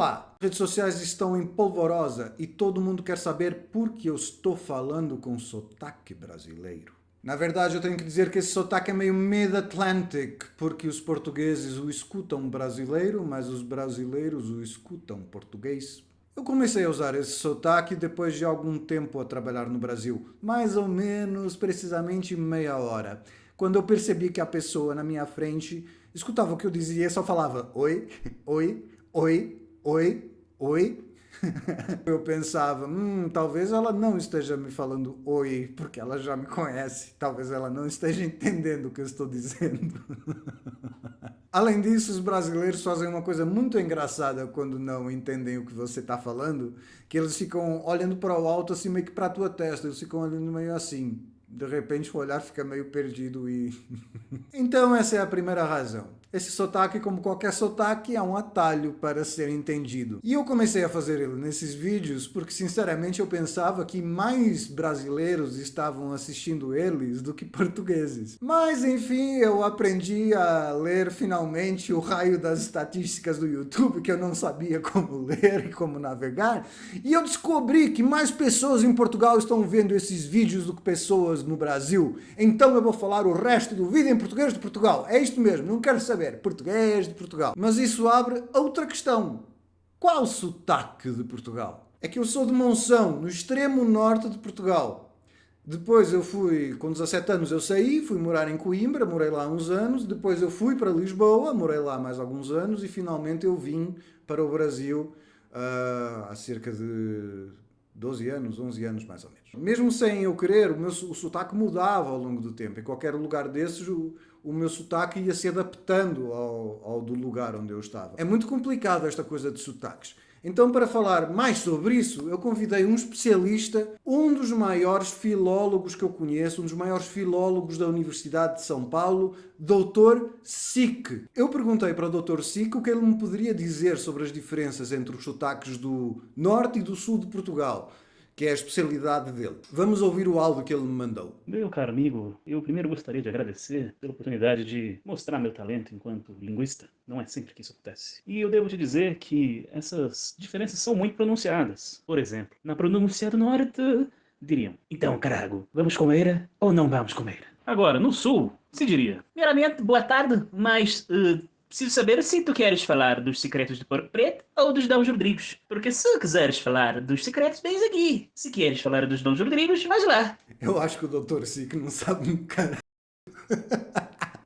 lá, as redes sociais estão em polvorosa e todo mundo quer saber por que eu estou falando com sotaque brasileiro. Na verdade, eu tenho que dizer que esse sotaque é meio mid-Atlantic, porque os portugueses o escutam brasileiro, mas os brasileiros o escutam português. Eu comecei a usar esse sotaque depois de algum tempo a trabalhar no Brasil, mais ou menos, precisamente meia hora, quando eu percebi que a pessoa na minha frente escutava o que eu dizia e só falava oi, oi, oi, oi, oi. Eu pensava, talvez ela não esteja me falando oi, porque ela já me conhece. Talvez ela não esteja entendendo o que eu estou dizendo. Além disso, os brasileiros fazem uma coisa muito engraçada quando não entendem o que você está falando, que eles ficam olhando para o alto, assim, meio que para a tua testa. Eles ficam olhando meio assim. De repente o olhar fica meio perdido e... Então essa é a primeira razão. Esse sotaque, como qualquer sotaque, é um atalho para ser entendido. E eu comecei a fazer ele nesses vídeos porque, sinceramente, eu pensava que mais brasileiros estavam assistindo eles do que portugueses. Mas, enfim, eu aprendi a ler finalmente o raio das estatísticas do YouTube, que eu não sabia como ler e como navegar. E eu descobri que mais pessoas em Portugal estão vendo esses vídeos do que pessoas no Brasil. Então eu vou falar o resto do vídeo em português de Portugal. É isto mesmo, não quero saber. Português de Portugal. Mas isso abre outra questão. Qual o sotaque de Portugal? É que eu sou de Monção, no extremo norte de Portugal. Depois eu fui, com 17 anos eu saí, fui morar em Coimbra, morei lá uns anos. Depois eu fui para Lisboa, morei lá mais alguns anos. E finalmente eu vim para o Brasil há cerca de 12 anos, 11 anos mais ou menos. Mesmo sem eu querer, o sotaque mudava ao longo do tempo. Em qualquer lugar desses, o meu sotaque ia se adaptando ao do lugar onde eu estava. É muito complicado esta coisa de sotaques. Então, para falar mais sobre isso, eu convidei um especialista, um dos maiores filólogos que eu conheço, um dos maiores filólogos da Universidade de São Paulo, Dr. Sique. Eu perguntei para o Dr. Sique o que ele me poderia dizer sobre as diferenças entre os sotaques do norte e do sul de Portugal, que é a especialidade dele. Vamos ouvir o áudio que ele me mandou. Meu caro amigo, eu primeiro gostaria de agradecer pela oportunidade de mostrar meu talento enquanto linguista. Não é sempre que isso acontece. E eu devo te dizer que essas diferenças são muito pronunciadas. Por exemplo, na pronúncia do norte, diriam: então, carago, vamos comer ou não vamos comer? Agora, no sul, se diria: primeiramente, boa tarde, mas preciso saber se tu queres falar dos secretos de Porco Preto ou dos Dons Rodrigos. Porque se quiseres falar dos secretos, vens aqui. Se queres falar dos Dons Rodrigos, vais lá. Eu acho que o Dr. Sique não sabe um cara.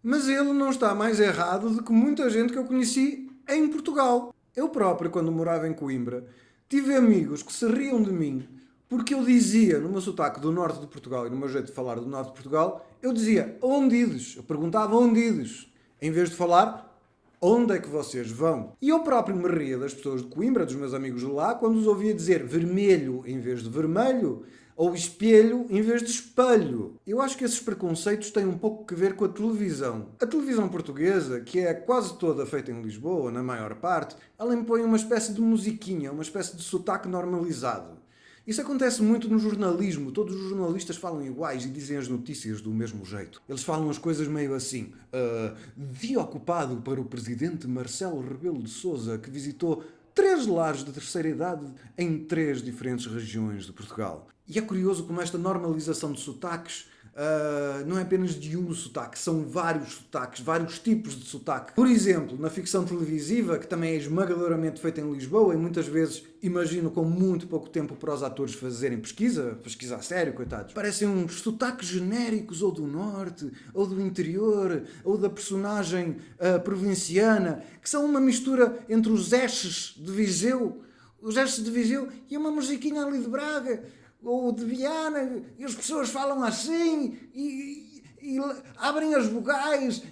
Mas ele não está mais errado do que muita gente que eu conheci em Portugal. Eu próprio, quando morava em Coimbra, tive amigos que se riam de mim porque eu dizia, no meu sotaque do norte de Portugal e no meu jeito de falar do norte de Portugal, eu dizia onde ides? Eu perguntava onde ides? Em vez de falar onde é que vocês vão? E eu próprio me ria das pessoas de Coimbra, dos meus amigos de lá, quando os ouvia dizer vermelho em vez de vermelho, ou espelho em vez de espelho. Eu acho que esses preconceitos têm um pouco que ver com a televisão. A televisão portuguesa, que é quase toda feita em Lisboa, na maior parte, ela impõe uma espécie de musiquinha, uma espécie de sotaque normalizado. Isso acontece muito no jornalismo. Todos os jornalistas falam iguais e dizem as notícias do mesmo jeito. Eles falam as coisas meio assim. Dia ocupado para o presidente Marcelo Rebelo de Sousa, que visitou 3 lares de terceira idade em 3 diferentes regiões de Portugal. E é curioso como esta normalização de sotaques não é apenas de um sotaque, são vários sotaques, vários tipos de sotaque. Por exemplo, na ficção televisiva, que também é esmagadoramente feita em Lisboa, e muitas vezes imagino com muito pouco tempo para os atores fazerem pesquisa a sério, coitados, parecem uns sotaques genéricos ou do norte, ou do interior, ou da personagem provinciana, que são uma mistura entre os Esches de Viseu, e uma musiquinha ali de Braga, ou de Viana, e as pessoas falam assim, e abrem as vogais,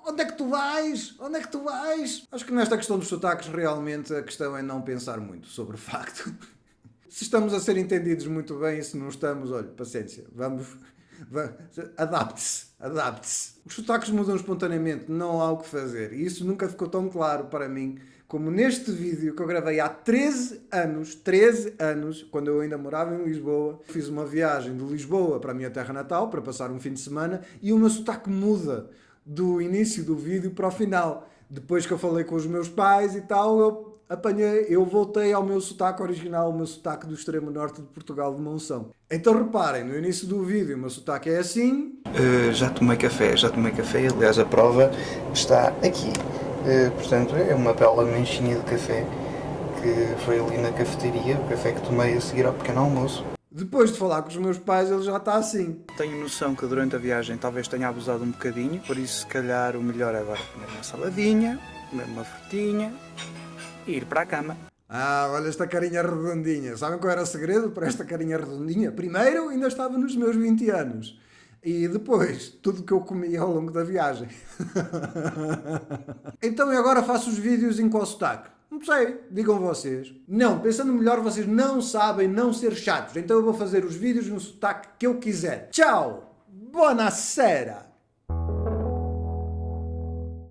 onde é que tu vais? Onde é que tu vais? Acho que nesta questão dos sotaques, realmente, a questão é não pensar muito sobre o facto. Se estamos a ser entendidos muito bem e se não estamos, olha, paciência, adapte-se. Os sotaques mudam espontaneamente, não há o que fazer. E isso nunca ficou tão claro para mim como neste vídeo que eu gravei há 13 anos, quando eu ainda morava em Lisboa. Fiz uma viagem de Lisboa para a minha terra natal, para passar um fim de semana, e o meu sotaque muda do início do vídeo para o final. Depois que eu falei com os meus pais e tal, eu voltei ao meu sotaque original, o meu sotaque do extremo norte de Portugal, de Monção. Então reparem, no início do vídeo o meu sotaque é assim. Já tomei café, aliás a prova está aqui. Portanto, é uma bela manchinha de café que foi ali na cafeteria, o café que tomei a seguir ao pequeno almoço. Depois de falar com os meus pais, ele já está assim. Tenho noção que durante a viagem talvez tenha abusado um bocadinho, por isso se calhar o melhor é agora comer uma saladinha, comer uma frutinha e ir para a cama. Ah, olha esta carinha redondinha. Sabem qual era o segredo para esta carinha redondinha? Primeiro, ainda estava nos meus 20 anos. E depois, tudo que eu comia ao longo da viagem. Então, e agora faço os vídeos em qual sotaque? Não sei, digam vocês. Não, pensando melhor, vocês não sabem não ser chatos. Então eu vou fazer os vídeos no sotaque que eu quiser. Tchau! Buonasera!